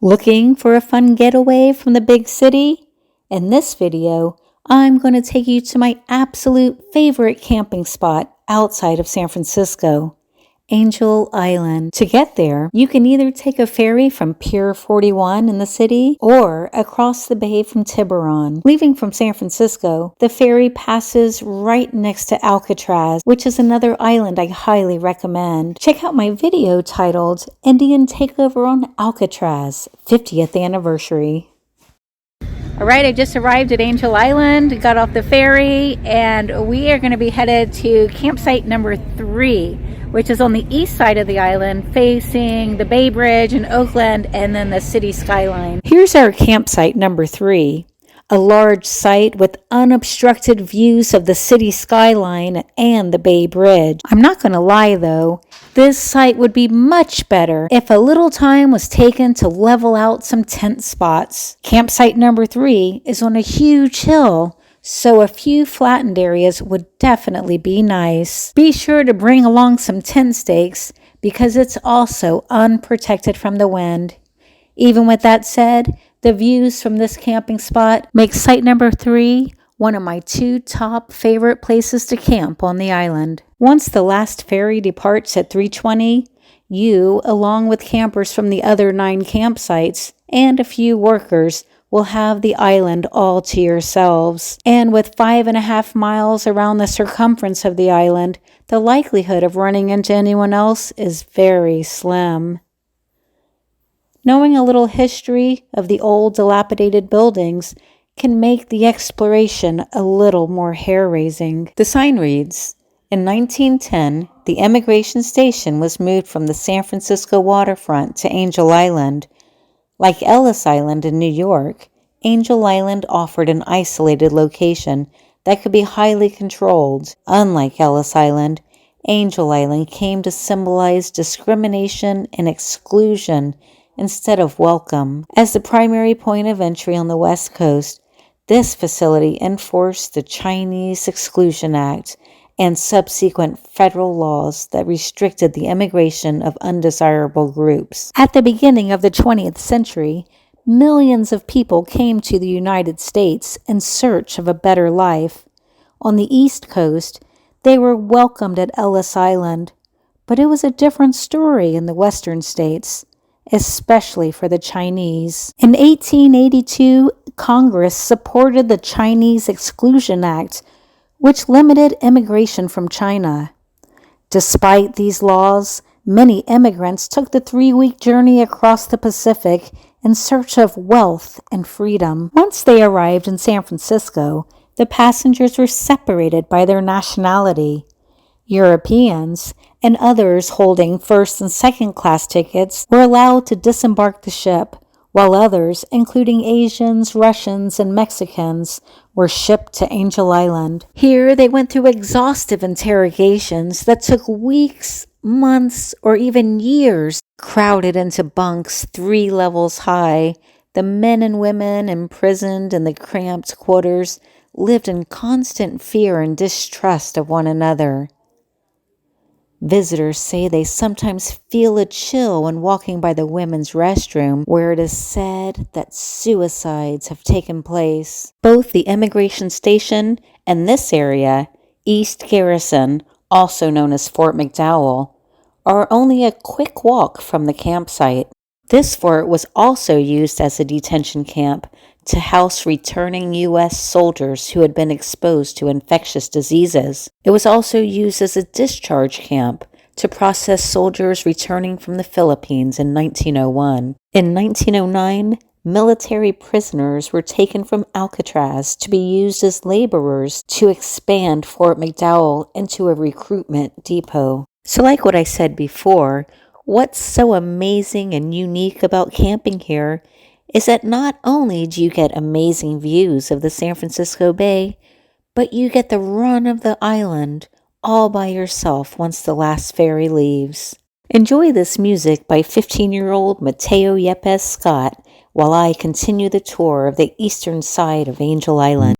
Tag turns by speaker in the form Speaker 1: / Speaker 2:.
Speaker 1: Looking for a fun getaway from the big city? In this video, I'm going to take you to my absolute favorite camping spot outside of San Francisco, Angel Island. To get there, you can either take a ferry from Pier 41 in the city or across the bay from Tiburon. Leaving from San Francisco, the ferry passes right next to Alcatraz, which is another island I highly recommend. Check out my video titled Indian Takeover on Alcatraz, 50th Anniversary. All right, I just arrived at Angel Island, got off the ferry, and we are going to be headed to campsite number 3, which is on the east side of the island, facing the Bay Bridge in Oakland and then the city skyline. Here's our campsite number 3, a large site with unobstructed views of the city skyline and the Bay Bridge. I'm not going to lie though, this site would be much better if a little time was taken to level out some tent spots. Campsite number 3 is on a huge hill, so a few flattened areas would definitely be nice. Be sure to bring along some tent stakes because it's also unprotected from the wind. Even with that said, the views from this camping spot make site number 3 one of my 2 top favorite places to camp on the island. Once the last ferry departs at 3:20, you, along with campers from the other 9 campsites and a few workers, will have the island all to yourselves. And with 5.5 miles around the circumference of the island, the likelihood of running into anyone else is very slim. Knowing a little history of the old dilapidated buildings can make the exploration a little more hair-raising. The sign reads, in 1910, the immigration station was moved from the San Francisco waterfront to Angel Island. Like Ellis Island in New York, Angel Island offered an isolated location that could be highly controlled. Unlike Ellis Island, Angel Island came to symbolize discrimination and exclusion instead of welcome. As the primary point of entry on the West Coast, this facility enforced the Chinese Exclusion Act and subsequent federal laws that restricted the immigration of undesirable groups. At the beginning of the 20th century, millions of people came to the United States in search of a better life. On the East Coast, they were welcomed at Ellis Island, but it was a different story in the Western states, especially for the Chinese. In 1882, Congress supported the Chinese Exclusion Act, which limited immigration from China. Despite these laws, many immigrants took the 3-week journey across the Pacific in search of wealth and freedom. Once they arrived in San Francisco, the passengers were separated by their nationality. Europeans and others holding first and second class tickets were allowed to disembark the ship, while others, including Asians, Russians, and Mexicans, were shipped to Angel Island. Here they went through exhaustive interrogations that took weeks, months, or even years. Crowded into bunks 3 levels high, the men and women imprisoned in the cramped quarters lived in constant fear and distrust of one another. Visitors say they sometimes feel a chill when walking by the women's restroom, where it is said that suicides have taken place. Both the immigration station and this area, East Garrison, also known as Fort McDowell, are only a quick walk from the campsite. This fort was also used as a detention camp to house returning U.S. soldiers who had been exposed to infectious diseases. It was also used as a discharge camp to process soldiers returning from the Philippines in 1901. In 1909, military prisoners were taken from Alcatraz to be used as laborers to expand Fort McDowell into a recruitment depot. So like what I said before, what's so amazing and unique about camping here is that not only do you get amazing views of the San Francisco Bay, but you get the run of the island all by yourself once the last ferry leaves. Enjoy this music by 15-year-old Mateo Yepes Scott while I continue the tour of the eastern side of Angel Island.